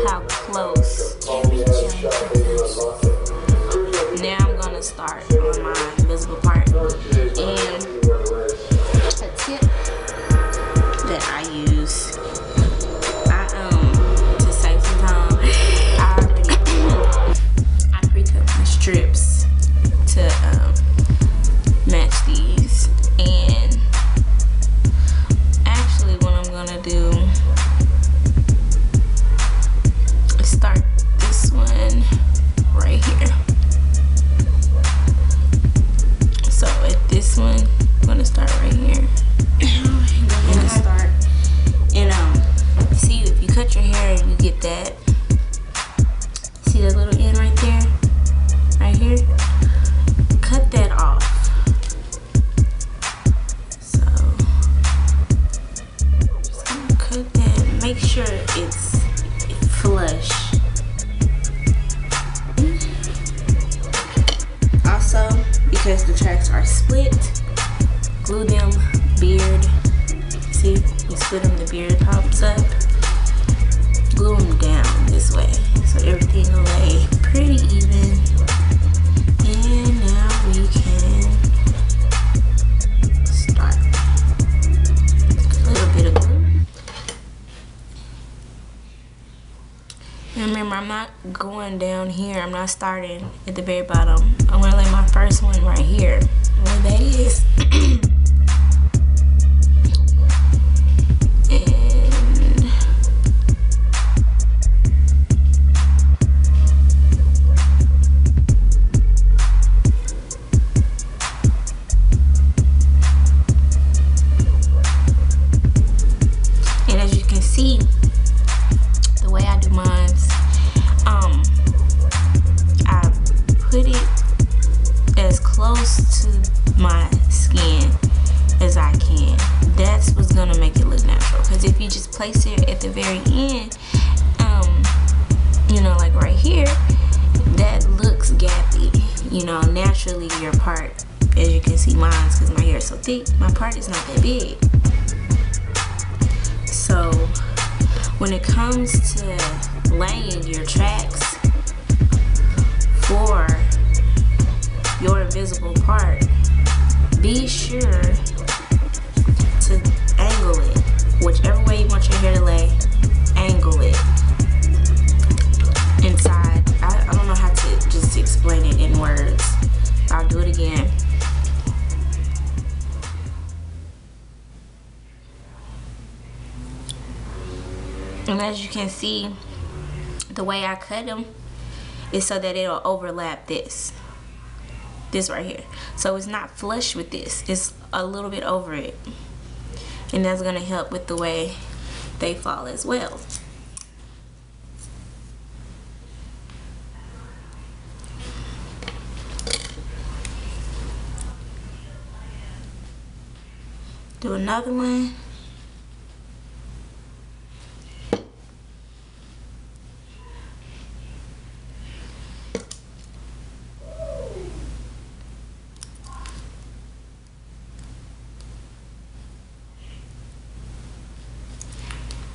how close. Now I'm gonna start on my invisible part, and a tip that I use, to save some time, I pre-cut my strips to match these. And actually what I'm gonna do is start this one right here. So at this one, I'm gonna start right here. I'm gonna start, and see, if you cut your hair and you get that, see that little end right there, right here, cut that off. So just gonna cut that, make sure it's flush. Also, because the tracks are split, glue them beard. See, you split them, the beard pops up. Glue them down this way so everything will lay pretty even. And now we can start. A little bit of glue. And remember, I'm not going down here. I'm not starting at the very bottom. I'm gonna lay my first one right here, where that is. And as you can see, the way I do mine, I put it as close to my skin as I can. That's what's gonna make it look natural. Because if you just place it at the very end, you know, like right here, that looks gappy. You know, naturally your part, as you can see mine, because my hair is so thick, my part is not that big. So when it comes to laying your tracks for your invisible part, be sure to angle it. Whichever way you want your hair to lay, angle it inside. I don't know how to just explain it in words. I'll do it again. And as you can see, the way I cut them is so that it'll overlap this right here. So it's not flush with this, it's a little bit over it. And that's gonna help with the way they fall as well. Do another one.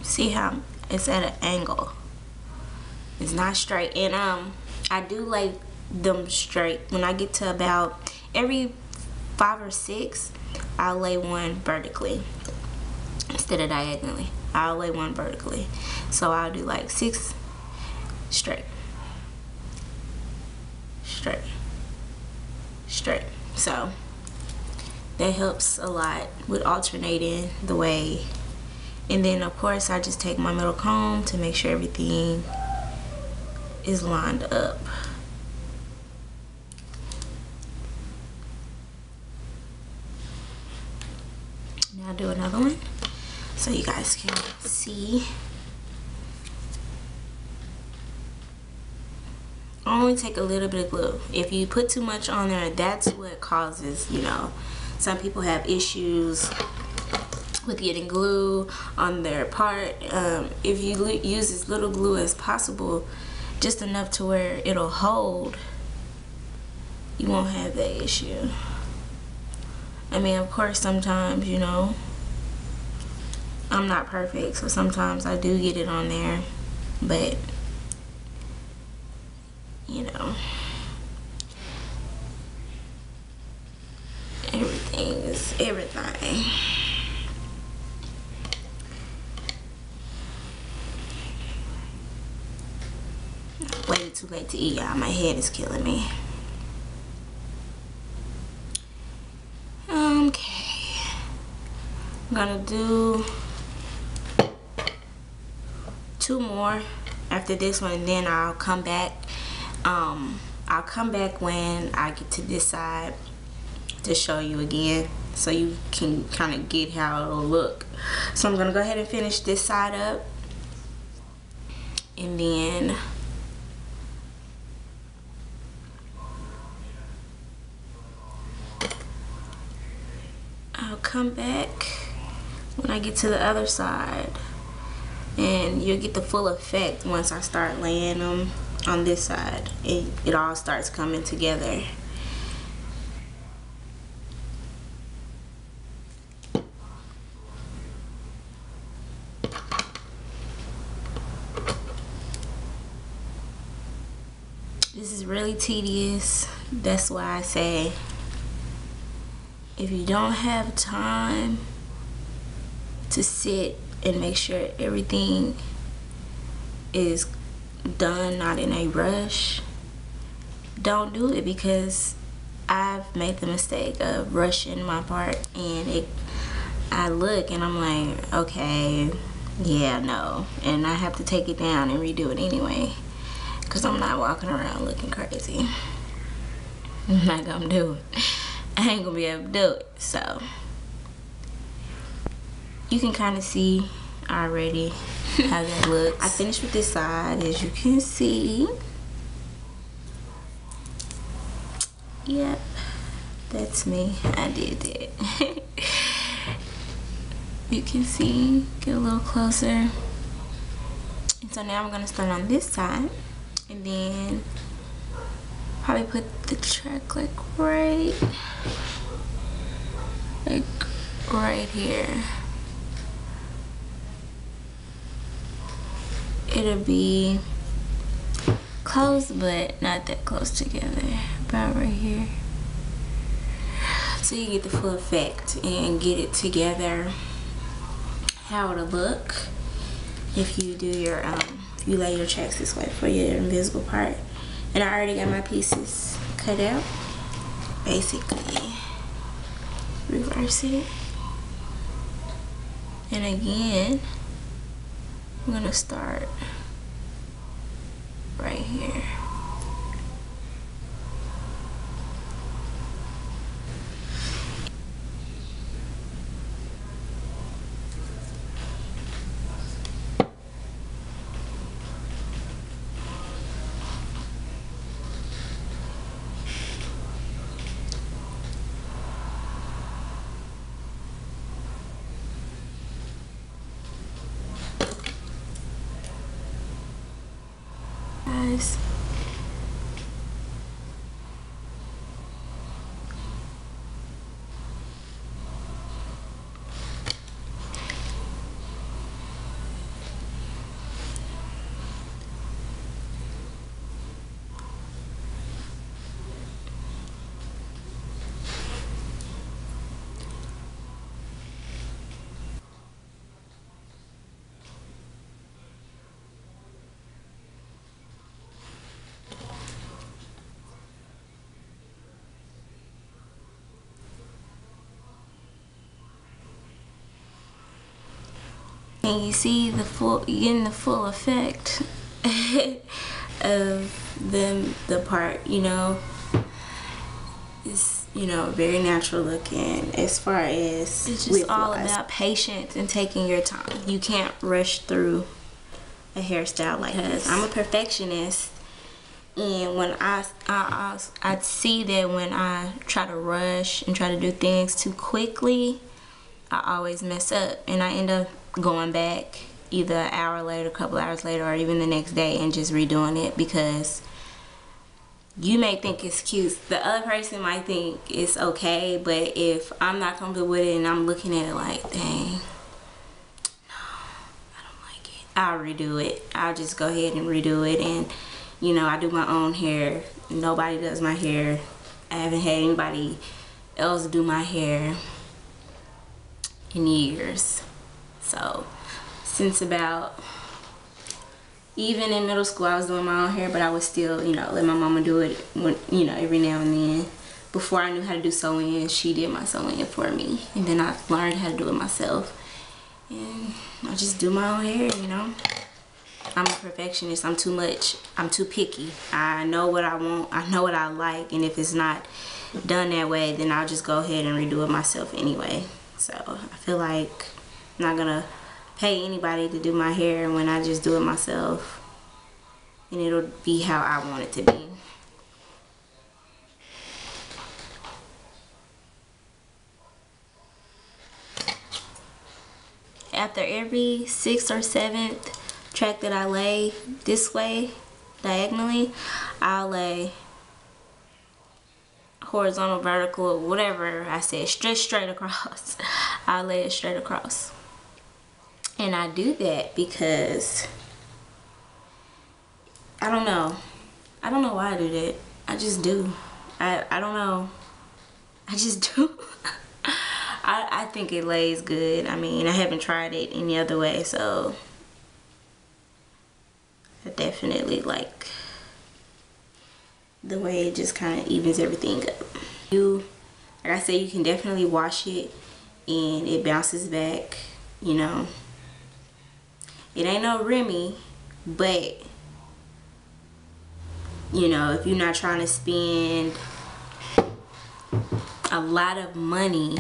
See how it's at an angle. It's not straight. And I do lay them straight. When I get to about every 5 or 6, I'll lay one vertically instead of diagonally. I'll lay one vertically. So I'll do like 6 straight, straight, straight. So that helps a lot with alternating the way. And then of course I just take my middle comb to make sure everything is lined up. Now I'll do another one so you guys can see. Only take a little bit of glue. If you put too much on there, that's what causes, you know, some people have issues with getting glue on their part. If you use as little glue as possible, just enough to where it'll hold, you won't have that issue. I mean, of course, sometimes, you know, I'm not perfect, so sometimes I do get it on there. but you know, everything is everything. I waited too late to eat, y'all. My head is killing me. Okay, I'm gonna do 2 more after this one, and then I'll come back. I'll come back when I get to this side to show you again, so you can kind of get how it'll look. So I'm gonna go ahead and finish this side up, and then I'll come back when I get to the other side, and you'll get the full effect once I start laying them on this side. It all starts coming together. This is really tedious. That's why I say, if you don't have time to sit and make sure everything is done, not in a rush, don't do it, because I've made the mistake of rushing my part, and I look and I'm like, okay, yeah, no, and I have to take it down and redo it anyway, because I'm not walking around looking crazy. I'm not gonna do it. I ain't gonna be able to do it. So you can kind of see already how that looks. I finished with this side, as you can see. Yep, that's me. I did that. You can see, get a little closer. And so now I'm gonna start on this side, and then probably put the track like right here. It'll be close, but not that close together. About right here. So you get the full effect and get it together how it'll look if you do your if you lay your tracks this way for your invisible part. And I already got my pieces cut out. Basically reverse it, and again I'm gonna start right here. Guys, and you see the full, you're getting the full effect of the part, you know. It's, you know, very natural looking. As far as it's just all about patience and taking your time. You can't rush through a hairstyle like this. I'm a perfectionist, and when I see that when I try to rush and try to do things too quickly, I always mess up, and I end up going back either an hour later, a couple hours later, or even the next day and just redoing it, because you may think it's cute, the other person might think it's okay, but if I'm not comfortable with it and I'm looking at it like, dang, no, I don't like it, I'll redo it. I'll just go ahead and redo it. And you know, I do my own hair. Nobody does my hair. I haven't had anybody else do my hair in years. So since about, even in middle school I was doing my own hair, but I would still, you know, let my mama do it when, you know, every now and then. Before I knew how to do sew-in, she did my sew-in for me, and then I learned how to do it myself, and I just do my own hair. You know, I'm a perfectionist. I'm too picky. I know what I want, I know what I like, and if it's not done that way, then I'll just go ahead and redo it myself anyway. So I feel like I'm not gonna pay anybody to do my hair when I just do it myself, and it'll be how I want it to be. After every 6th or 7th track that I lay this way diagonally, I'll lay horizontal, vertical, whatever I said, straight across. I'll lay it straight across. And I do that because I don't know why I do that. I just do. I don't know, I just do. I think it lays good. I mean, I haven't tried it any other way, so I definitely like the way it just kind of evens everything up. Like I said, you can definitely wash it and it bounces back, you know. It ain't no Remy, but you know, if you're not trying to spend a lot of money,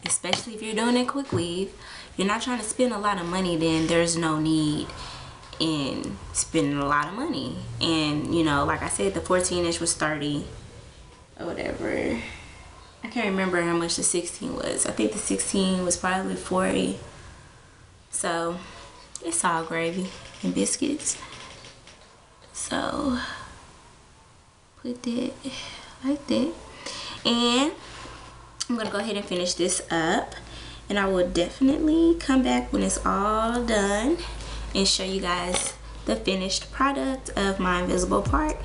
especially if you're doing a Quickweave, you're not trying to spend a lot of money, then there's no need in spending a lot of money. And you know, like I said, the 14-inch was 30 or whatever. I can't remember how much the 16 was. I think the 16 was probably 40. So it's all gravy and biscuits. So put that like that, and I'm gonna go ahead and finish this up, and I will definitely come back when it's all done and show you guys the finished product of my invisible part.